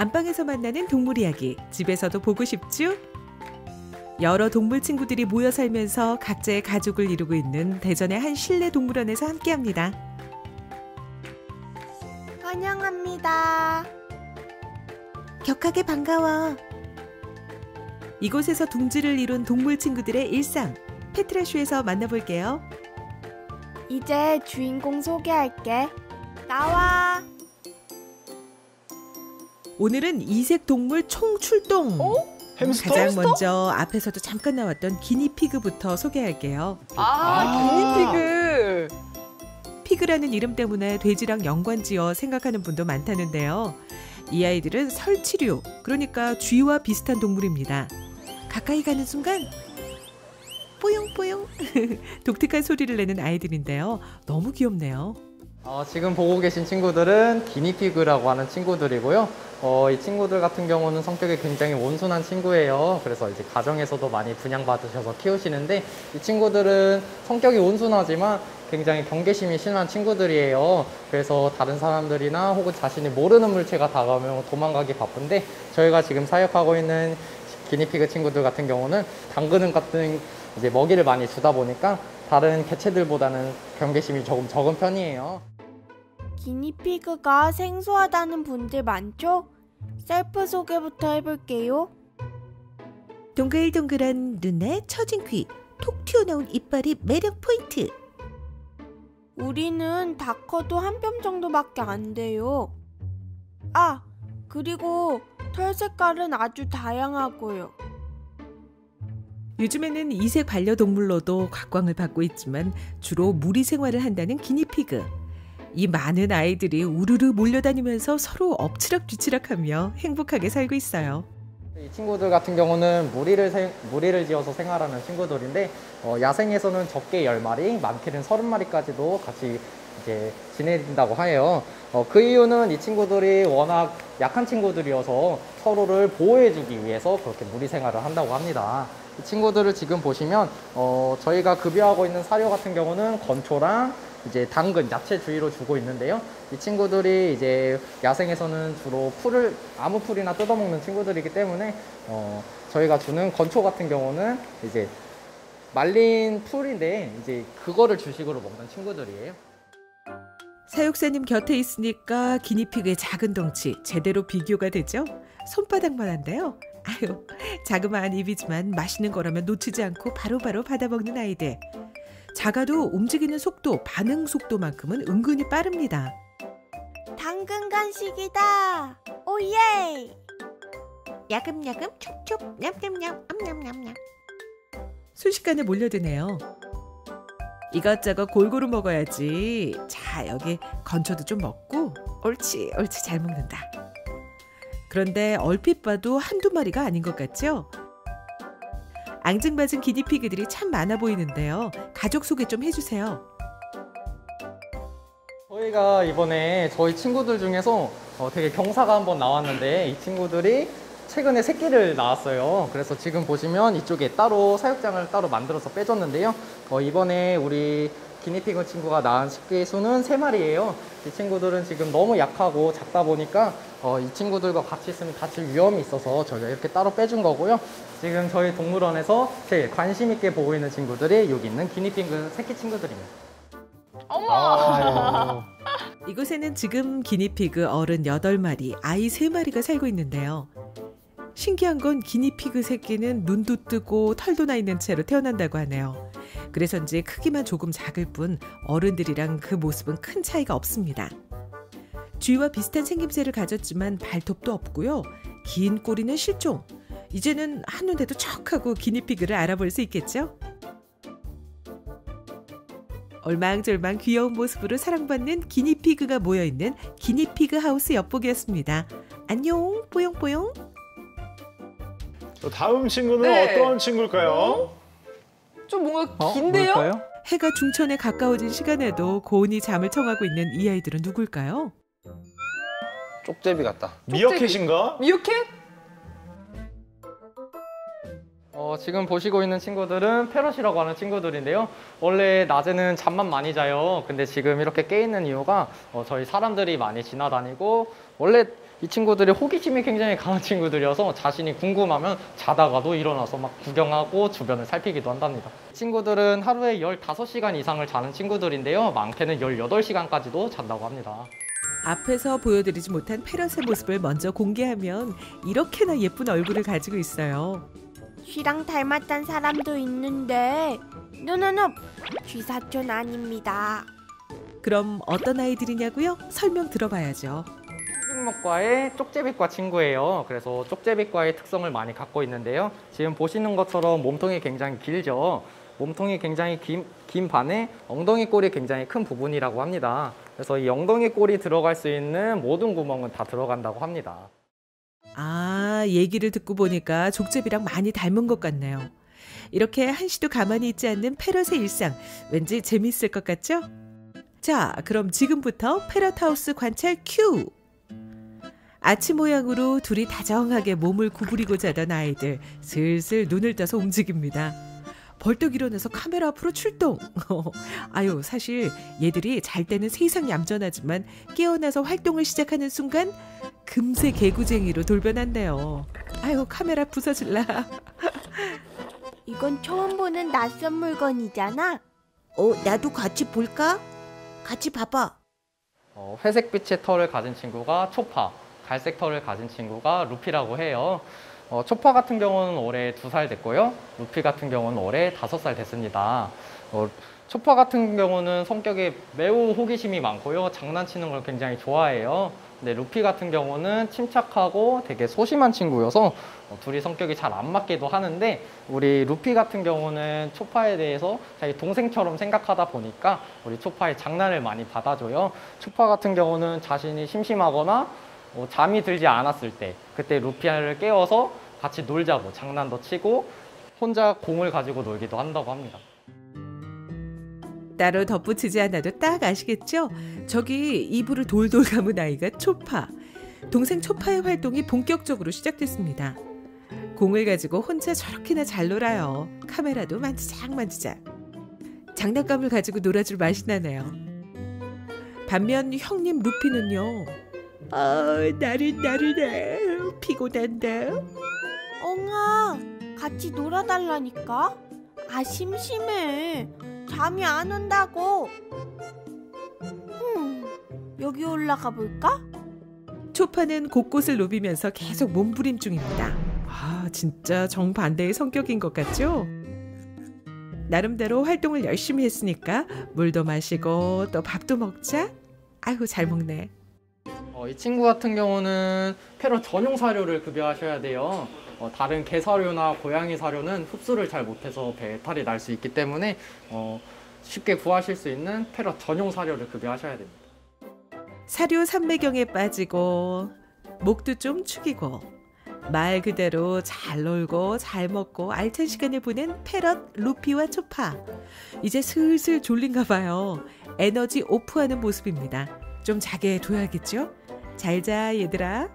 안방에서 만나는 동물 이야기, 집에서도 보고 싶죠? 여러 동물 친구들이 모여 살면서 각자의 가족을 이루고 있는 대전의 한 실내 동물원에서 함께합니다. 환영합니다. 격하게 반가워. 이곳에서 둥지를 이룬 동물 친구들의 일상, 페트라쇼에서 만나볼게요. 이제 주인공 소개할게. 나와. 오늘은 이색 동물 총출동. 햄스터? 가장 먼저 앞에서도 잠깐 나왔던 기니피그부터 소개할게요. 기니피그. 피그라는 이름 때문에 돼지랑 연관지어 생각하는 분도 많다는데요. 이 아이들은 설치류, 그러니까 쥐와 비슷한 동물입니다. 가까이 가는 순간 뽀용뽀용 독특한 소리를 내는 아이들인데요. 너무 귀엽네요. 지금 보고 계신 친구들은 기니피그라고 하는 친구들이고요. 이 친구들 같은 경우는 성격이 굉장히 온순한 친구예요. 그래서 이제 가정에서도 많이 분양받으셔서 키우시는데, 이 친구들은 성격이 온순하지만 굉장히 경계심이 심한 친구들이에요. 그래서 다른 사람들이나 혹은 자신이 모르는 물체가 다가오면 도망가기 바쁜데, 저희가 지금 사육하고 있는 기니피그 친구들 같은 경우는 당근 같은 이제 먹이를 많이 주다 보니까 다른 개체들보다는 경계심이 조금 적은 편이에요. 기니피그가 생소하다는 분들 많죠? 셀프 소개부터 해볼게요. 동글동글한 눈에 처진 귀, 톡 튀어나온 이빨이 매력 포인트. 우리는 다 커도 한 뼘 정도밖에 안 돼요. 그리고 털 색깔은 아주 다양하고요. 요즘에는 이색 반려동물로도 각광을 받고 있지만 주로 무리 생활을 한다는 기니피그. 이 많은 아이들이 우르르 몰려다니면서 서로 엎치락뒤치락하며 행복하게 살고 있어요. 이 친구들 같은 경우는 무리를 지어서 생활하는 친구들인데, 야생에서는 적게 10마리, 많게는 30마리까지도 같이 이제 지내린다고 해요. 그 이유는 이 친구들이 워낙 약한 친구들이어서 서로를 보호해주기 위해서 그렇게 무리 생활을 한다고 합니다. 이 친구들을 지금 보시면 저희가 급여하고 있는 사료 같은 경우는 건초랑 이제 당근, 야채 주위로 주고 있는데요. 이 친구들이 이제 야생에서는 주로 아무 풀이나 뜯어먹는 친구들이기 때문에 저희가 주는 건초 같은 경우는 이제 말린 풀인데 이제 그거를 주식으로 먹는 친구들이에요. 사육사님 곁에 있으니까 기니피그의 작은 덩치 제대로 비교가 되죠? 손바닥만 한데요. 아유, 자그마한 입이지만 맛있는 거라면 놓치지 않고 바로바로 받아먹는 아이들. 작아도 움직이는 속도, 반응 속도만큼은 은근히 빠릅니다. 당근 간식이다. 오예. 야금야금 촉촉 냠냠냠 암냠냠냠. 순식간에 몰려드네요. 이것저것 골고루 먹어야지. 자, 여기 건초도 좀 먹고. 옳지 잘 먹는다. 그런데 얼핏 봐도 한두 마리가 아닌 것 같죠? 앙증맞은 기니피그들이 참 많아 보이는데요. 가족 소개 좀 해주세요. 저희가 이번에 저희 친구들 중에서 되게 경사가 한번 나왔는데, 이 친구들이 최근에 새끼를 낳았어요. 그래서 지금 보시면 이쪽에 따로 사육장을 따로 만들어서 빼줬는데요. 이번에 우리 기니피그 친구가 낳은 새끼 수는 3마리예요. 이 친구들은 지금 너무 약하고 작다 보니까 이 친구들과 같이 있으면 다칠 위험이 있어서 저희가 이렇게 따로 빼준 거고요. 지금 저희 동물원에서 제일 관심 있게 보고 있는 친구들이 여기 있는 기니피그 새끼 친구들입니다. 어머! 이곳에는 지금 기니피그 어른 8마리, 아이 3마리가 살고 있는데요. 신기한 건 기니피그 새끼는 눈도 뜨고 털도 나 있는 채로 태어난다고 하네요. 그래서인지 크기만 조금 작을 뿐 어른들이랑 그 모습은 큰 차이가 없습니다. 쥐와 비슷한 생김새를 가졌지만 발톱도 없고요. 긴 꼬리는 실종. 이제는 한눈에도 척하고 기니피그를 알아볼 수 있겠죠? 얼망졸망 귀여운 모습으로 사랑받는 기니피그가 모여있는 기니피그 하우스 엿보기였습니다. 안녕 뽀용뽀용. 다음 친구는 네. 어떤 친구일까요? 좀 뭔가 긴데요? 뭘까요? 해가 중천에 가까워진 시간에도 고온히 잠을 청하고 있는 이 아이들은 누굴까요? 쪽제비 같다. 미어캣인가? 미어캣? 지금 보시고 있는 친구들은 패럿이라고 하는 친구들인데요. 원래 낮에는 잠만 많이 자요. 근데 지금 이렇게 깨 있는 이유가 저희 사람들이 많이 지나다니고, 원래 이 친구들이 호기심이 굉장히 강한 친구들이어서 자신이 궁금하면 자다가도 일어나서 막 구경하고 주변을 살피기도 한답니다. 이 친구들은 하루에 15시간 이상을 자는 친구들인데요. 많게는 18시간까지도 잔다고 합니다. 앞에서 보여드리지 못한 패럿의 모습을 먼저 공개하면 이렇게나 예쁜 얼굴을 가지고 있어요. 쥐랑 닮았단 사람도 있는데 노노노 쥐사촌 아닙니다. 그럼 어떤 아이들이냐고요? 설명 들어봐야죠. 생명과의 쪽제비과 친구예요. 그래서 쪽제비과의 특성을 많이 갖고 있는데요. 지금 보시는 것처럼 몸통이 굉장히 길죠. 몸통이 굉장히 긴 반에 엉덩이 꼴이 굉장히 큰 부분이라고 합니다. 그래서 이 엉덩이 꼴이 들어갈 수 있는 모든 구멍은 다 들어간다고 합니다. 아, 얘기를 듣고 보니까 족제비랑 많이 닮은 것 같네요. 이렇게 한시도 가만히 있지 않는 패럿의 일상, 왠지 재미있을 것 같죠? 자, 그럼 지금부터 패럿하우스 관찰 큐! 아치 모양으로 둘이 다정하게 몸을 구부리고 자던 아이들, 슬슬 눈을 떠서 움직입니다. 벌떡 일어나서 카메라 앞으로 출동! 아유, 사실 얘들이 잘 때는 세상 얌전하지만 깨어나서 활동을 시작하는 순간 금세 개구쟁이로 돌변한대요. 아유, 카메라 부서질라. 이건 처음 보는 낯선 물건이잖아. 나도 같이 볼까? 같이 봐봐. 회색빛의 털을 가진 친구가 초파, 갈색 털을 가진 친구가 루피라고 해요. 초파 같은 경우는 올해 2살 됐고요. 루피 같은 경우는 올해 5살 됐습니다. 초파 같은 경우는 성격이 매우 호기심이 많고요. 장난치는 걸 굉장히 좋아해요. 근데 루피 같은 경우는 침착하고 되게 소심한 친구여서 둘이 성격이 잘 안 맞기도 하는데, 우리 루피 같은 경우는 초파에 대해서 자기 동생처럼 생각하다 보니까 우리 초파의 장난을 많이 받아줘요. 초파 같은 경우는 자신이 심심하거나 잠이 들지 않았을 때 그때 루피를 깨워서 같이 놀자고 장난도 치고 혼자 공을 가지고 놀기도 한다고 합니다. 따로 덧붙이지 않아도 딱 아시겠죠? 저기 이불을 돌돌 감은 아이가 초파. 동생 초파의 활동이 본격적으로 시작됐습니다. 공을 가지고 혼자 저렇게나 잘 놀아요. 카메라도 만지작. 장난감을 가지고 놀아줄 맛이 나네요. 반면 형님 루피는요. 나른해. 피곤한다. 엉아, 같이 놀아달라니까. 심심해. 잠이 안 온다고. 여기 올라가 볼까? 초파는 곳곳을 누비면서 계속 몸부림 중입니다. 아, 진짜 정반대의 성격인 것 같죠? 나름대로 활동을 열심히 했으니까 물도 마시고 또 밥도 먹자. 아이고, 잘 먹네. 이 친구 같은 경우는 패럿 전용 사료를 급여하셔야 돼요. 다른 개 사료나 고양이 사료는 흡수를 잘 못해서 배탈이 날 수 있기 때문에 쉽게 구하실 수 있는 패럿 전용 사료를 급여하셔야 됩니다. 사료 삼매경에 빠지고 목도 좀 축이고 말 그대로 잘 놀고 잘 먹고 알찬 시간을 보낸 패럿 루피와 초파. 이제 슬슬 졸린가 봐요. 에너지 오프하는 모습입니다. 좀 자게 둬야겠죠? 잘 자, 얘들아.